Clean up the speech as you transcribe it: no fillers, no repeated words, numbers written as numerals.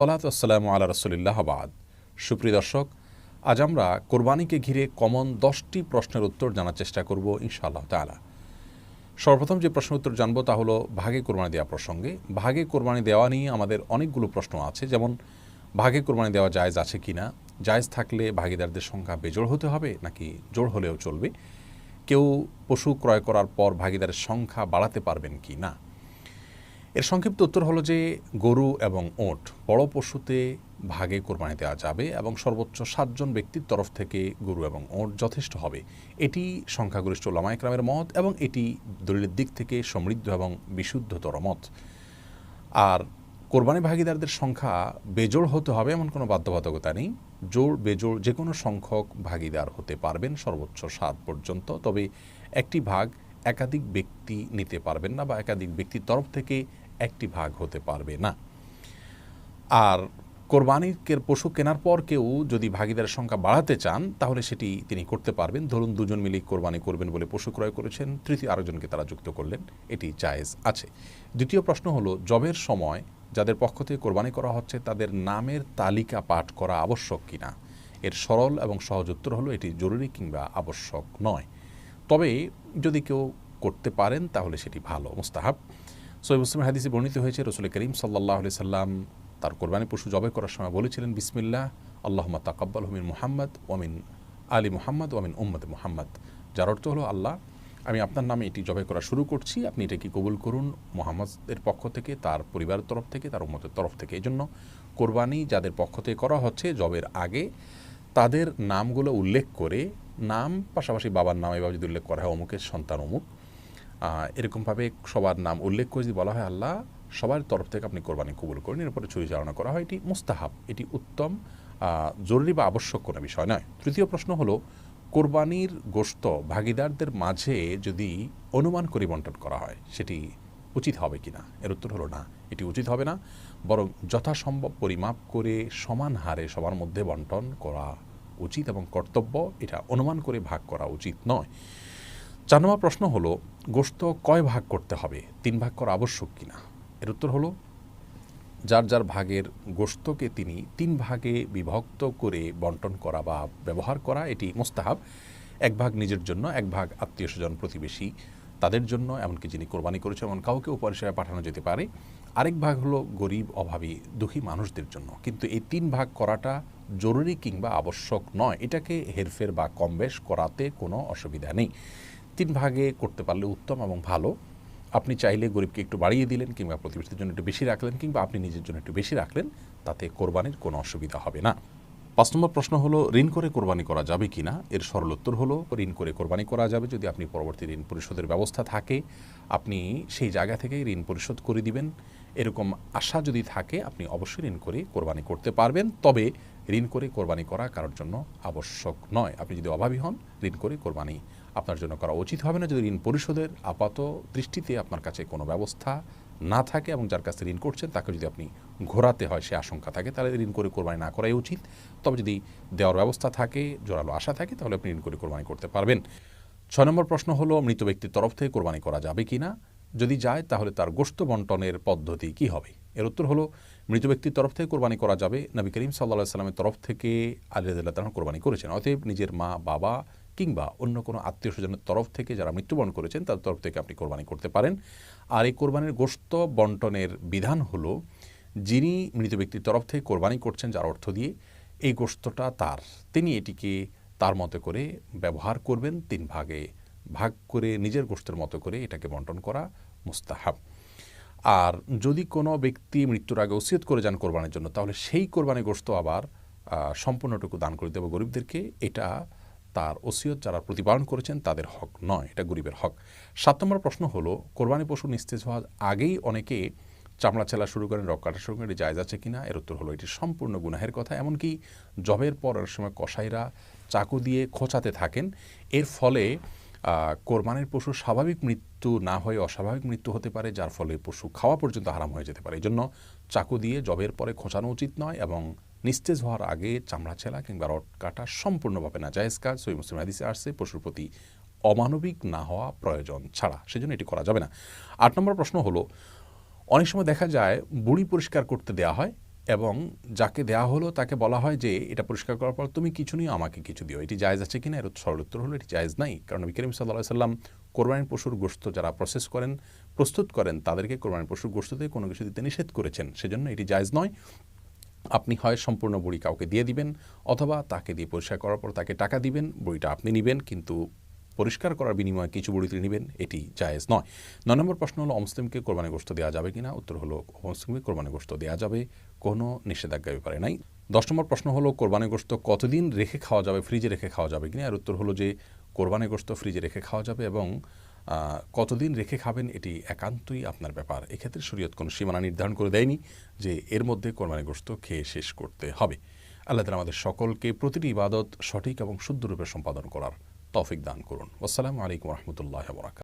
সালাতু ওয়াসসালামু আলা রাসূলিল্লাহ বাদ। সুপ্রিয় দর্শক, আজ আমরা কোরবানিকে ঘিরে কমন 10টি প্রশ্নের উত্তর জানার চেষ্টা করব ইনশাআল্লাহ তাআলা। সর্বপ্রথম যে প্রশ্নের উত্তর জানব তা হলো ভাগে কোরবানি দেওয়া প্রসঙ্গে। ভাগে কোরবানি দেওয়া নিয়ে আমাদের অনেকগুলো প্রশ্ন আছে, যেমন ভাগে কোরবানি দেওয়া জায়েজ আছে কিনা, জায়েজ থাকলে ভাগীদারদের সংখ্যা বেজোড় হতে হবে নাকি জোড় হলেও চলবে, কেউ পশু ক্রয় করার পর ভাগীদারের সংখ্যা বাড়াতে পারবেন কি না। এর সংক্ষিপ্ত উত্তর হলো যে গরু এবং ওট বড় পশুতে ভাগে কোরবানি দেওয়া যাবে এবং সর্বোচ্চ 7 জন ব্যক্তির তরফ থেকে গরু এবং ওট যথেষ্ট হবে। এটি সংখ্যাগরিষ্ঠ উলামায়ে কেরামের মত এবং এটি দলিলের দিক থেকে সমৃদ্ধ এবং বিশুদ্ধতর মত। আর কোরবানি ভাগীদারদের সংখ্যা বেজোড় হতে হবে এমন কোনো বাধ্যবাধকতা নেই। জোড় বেজোড় যে কোনো সংখ্যক ভাগীদার হতে পারবেন সর্বোচ্চ 7 পর্যন্ত। তবে একটি ভাগ একাধিক ব্যক্তি নিতে পারবেন না বা একাধিক ব্যক্তির তরফ থেকে একটি ভাগ হতে পারবে না। আর কোরবানির পশু কেনার পর কেউ যদি ভাগীদারের সংখ্যা বাড়াতে চান তাহলে সেটি তিনি করতে পারবেন। ধরুন দুজন মিলে কোরবানি করবেন বলে পশু ক্রয় করেছেন, তৃতীয় আরেকজনকে তারা যুক্ত করলেন, এটি জায়েজ আছে। দ্বিতীয় প্রশ্ন হলো জবের সময় যাদের পক্ষ থেকে কোরবানি করা হচ্ছে তাদের নামের তালিকা পাঠ করা আবশ্যক কিনা। এর সরল এবং সহজ উত্তর হলো এটি জরুরি কিংবা আবশ্যক নয়। তবে যদি কেউ করতে পারেন তাহলে সেটি ভালো, মুস্তাহাব। সহিহ মুসলিমের হাদিসে বর্ণিত হয়েছে রাসূল করিম সাল্লাল্লাহু আলাইহি সাল্লাম তার কোরবানি পশু জবাই করার সময় বলেছিলেন, বিসমিল্লাহ আল্লাহুম্মা তাকাব্বালহু মিন মুহাম্মদ ওয়া মিন আলি মুহাম্মদ ওয়া মিন উম্মতি মুহাম্মদ। যার অর্থ হলো, আল্লাহ আমি আপনার নামে এটি জবাই করা শুরু করছি, আপনি এটাকে কবুল করুন মুহাম্মদের পক্ষ থেকে, তার পরিবারের তরফ থেকে, তার উম্মতের তরফ থেকে। এই জন্য কোরবানি যাদের পক্ষ থেকে করা হচ্ছে জবের আগে তাদের নামগুলো উল্লেখ করে, নাম পাশাপাশি বাবার নাম এভাবে যদি উল্লেখ করা হয় অমুকের সন্তান অমুক, এরকমভাবে সবার নাম উল্লেখ করে যদি বলা হয় আল্লাহ সবার তরফ থেকে আপনি কোরবানি কবুল করেন, এরপরে পরিচালনা করা হয়, এটি মুস্তাহাব, এটি উত্তম, জরুরি বা আবশ্যক কোনো বিষয় নয়। তৃতীয় প্রশ্ন হলো কোরবানির গোশত ভাগীদারদের মাঝে যদি অনুমান করে বন্টন করা হয় সেটি উচিত হবে কি না। এর উত্তর হলো না, এটি উচিত হবে না, বরং যথাসম্ভব পরিমাপ করে সমান হারে সবার মধ্যে বন্টন করা উচিত এবং কর্তব্য। এটা অনুমান করে ভাগ করা উচিত নয়। 4 নম্বর প্রশ্ন হলো গোশত কয় ভাগ করতে হবে, 3 ভাগ করা আবশ্যক কিনা। এর উত্তর হলো যার যার ভাগের গোশতকে তিনি 3 ভাগে বিভক্ত করে বন্টন করা বা ব্যবহার করা এটি মুস্তাহাব। 1 ভাগ নিজের জন্য, 1 ভাগ আত্মীয় স্বজন প্রতিবেশী তাদের জন্য, এমনকি যিনি কোরবানি করেছেন এমন কাউকে উপহার হিসেবে পাঠানো যেতে পারে। আরেক ভাগ হলো গরিব অভাবী দুঃখী মানুষদের জন্য। কিন্তু এই 3 ভাগ করাটা জরুরি কিংবা আবশ্যক নয়, এটাকে হেরফের বা কমবেশ করাতে কোনো অসুবিধা নেই। 3 ভাগে করতে পারলে উত্তম এবং ভালো। আপনি চাইলে গরিবকে একটু বাড়িয়ে দিলেন কিংবা প্রতিবেশীদের জন্য একটু বেশি রাখলেন কিংবা আপনি নিজের জন্য একটু বেশি রাখলেন, তাতে কোরবানির কোনো অসুবিধা হবে না। 5 নম্বর প্রশ্ন হলো ঋণ করে কোরবানি করা যাবে কি না। এর সরল উত্তর হলো ঋণ করে কোরবানি করা যাবে যদি আপনি পরবর্তী ঋণ পরিশোধের ব্যবস্থা থাকে, আপনি সেই জায়গা থেকে ঋণ পরিশোধ করে দিবেন, এরকম আশা যদি থাকে আপনি অবশ্যই ঋণ করে কোরবানি করতে পারবেন। তবে ঋণ করে কোরবানি করা কারোর জন্য আবশ্যক নয়। আপনি যদি অভাবী হন ঋণ করে কোরবানি আপনার জন্য করা উচিত হবে না, যদি ঋণ পরিশোধের আপাত দৃষ্টিতে আপনার কাছে কোনো ব্যবস্থা না থাকে এবং যার কাছে ঋণ করছেন তাকে যদি আপনি ঘোরাতে হয় সে আশঙ্কা থাকে তাহলে ঋণ করে কোরবানি না করাই উচিত। তবে যদি দেওয়ার ব্যবস্থা থাকে, জোরালো আশা থাকে, তাহলে আপনি ঋণ করে কোরবানি করতে পারবেন। 6 নম্বর প্রশ্ন হলো মৃত ব্যক্তির তরফ থেকে কোরবানি করা যাবে কি না। যদি যায় তাহলে তার গোশত বন্টনের পদ্ধতি কি হবে। এর উত্তর হলো মৃত ব্যক্তির তরফ থেকে কোরবানি করা যাবে। নবী করিম সাল্লাল্লাহু আলাইহি সাল্লামের তরফ থেকে আলী রাদিয়াল্লাহু তাআলা কোরবানি করেছেন। অতএব নিজের মা বাবা কিংবা অন্য কোনো আত্মীয় স্বজনের তরফ থেকে যারা মৃত্যুবরণ করেছেন তাদের তরফ থেকে আপনি কোরবানি করতে পারেন। আর এই কোরবানির গোশত বন্টনের বিধান হলো যিনি মৃত ব্যক্তির তরফ থেকে কোরবানি করছেন যার অর্থ দিয়ে এই গোশতটা তার, তিনি এটিকে তার মতো করে ব্যবহার করবেন, 3 ভাগে ভাগ করে নিজের গোশতের মতো করে এটাকে বন্টন করা মুস্তাহাব। আর যদি কোনো ব্যক্তি মৃত্যুর আগে ওসিয়ত করে যান কোরবানির জন্য তাহলে সেই কোরবানির গোশত আবার সম্পূর্ণটুকু দান করে দেব গরিবদেরকে। এটা তার ওসিয়ত যারা প্রতিপালন করেছেন তাদের হক নয়, এটা গরিবের হক। 7 নম্বর প্রশ্ন হলো কোরবানি পশু নিস্তেজ হওয়ার আগেই অনেকে চামড়া ছেলা শুরু করেন, রক কাটা শুরু করেন, এটি জায়েজ আছে কিনা। এর উত্তর হলো এটি সম্পূর্ণ গুনাহের কথা। এমনকি জবের পর অনেক সময় কসাইরা চাকু দিয়ে খোঁচাতে থাকেন, এর ফলে কোরবানির পশু স্বাভাবিক মৃত্যু না হয়ে অস্বাভাবিক মৃত্যু হতে পারে, যার ফলে পশু খাওয়া পর্যন্ত হারাম হয়ে যেতে পারে। এই জন্য চাকু দিয়ে জবের পরে খোঁচানো উচিত নয় এবং নিস্তেজ হওয়ার আগে চামড়া ছেলা কিংবা রড কাটা সম্পূর্ণভাবে না জায়েজ কাজ। সহিহ মুসলিম হাদিসে আসছে পশুর প্রতি অমানবিক না হওয়া প্রয়োজন ছাড়া, সেজন্য এটি করা যাবে না। 8 নম্বর প্রশ্ন হলো অনেক সময় দেখা যায় বুড়ি পরিষ্কার করতে দেওয়া হয় এবং যাকে দেয়া হলো তাকে বলা হয় যে এটা পরিষ্কার করার পর তুমি কিছু নিয়ে আমাকে কিছু দিও, এটি জায়েজ আছে কিনা? এর সরল উত্তর হলো এটি জায়েজ নাই। কারণ নবী করিম সাল্লাল্লাহু আলাইহি সাল্লাম কোরবানির পশুর গোশত যারা প্রস্তুত করেন তাদেরকে কোরবানির পশুর গোশত দিয়ে কোনো কিছু দিতে নিষেধ করেছেন, সেজন্য এটি জায়েজ নয়। আপনি হয় সম্পূর্ণ বড়ি কাউকে দিয়ে দিবেন, অথবা তাকে দিয়ে পরিষ্কার করার পর তাকে টাকা দিবেন, বড়িটা আপনি নিবেন, কিন্তু পরিষ্কার করার বিনিময়ে কিছু বড়ি তিনি নেবেন, এটি জায়েজ নয়। ৯ নম্বর প্রশ্ন হলো অমুসলিমকে কোরবানি গোশত দেওয়া যাবে কিনা? উত্তর হলো অমুসলিমকে কোরবানি গোশত দেওয়া যাবে, কোনো নিষেধাজ্ঞার ব্যাপারে নাই। ১০ নম্বর প্রশ্ন হলো কোরবানি গোশত কতদিন রেখে খাওয়া যাবে, ফ্রিজে রেখে খাওয়া যাবে কিনা? এর উত্তর হলো যে কোরবানি গোশত ফ্রিজে রেখে খাওয়া যাবে, এবং কতদিন রেখে খাবেন এটি একান্তই আপনার ব্যাপার। এক্ষেত্রে শরীয়ত কোনো সীমানা নির্ধারণ করে দেয়নি যে এর মধ্যে কোরবানি গোশত খেয়ে শেষ করতে হবে। আল্লাহ তাআলা আমাদের সকলকে প্রতিটি ইবাদত সঠিক এবং শুদ্ধরূপে সম্পাদন করার তৌফিক দান করুন। আসসালামু আলাইকুম ওয়া রাহমাতুল্লাহি ওয়া বারাকাতুহু।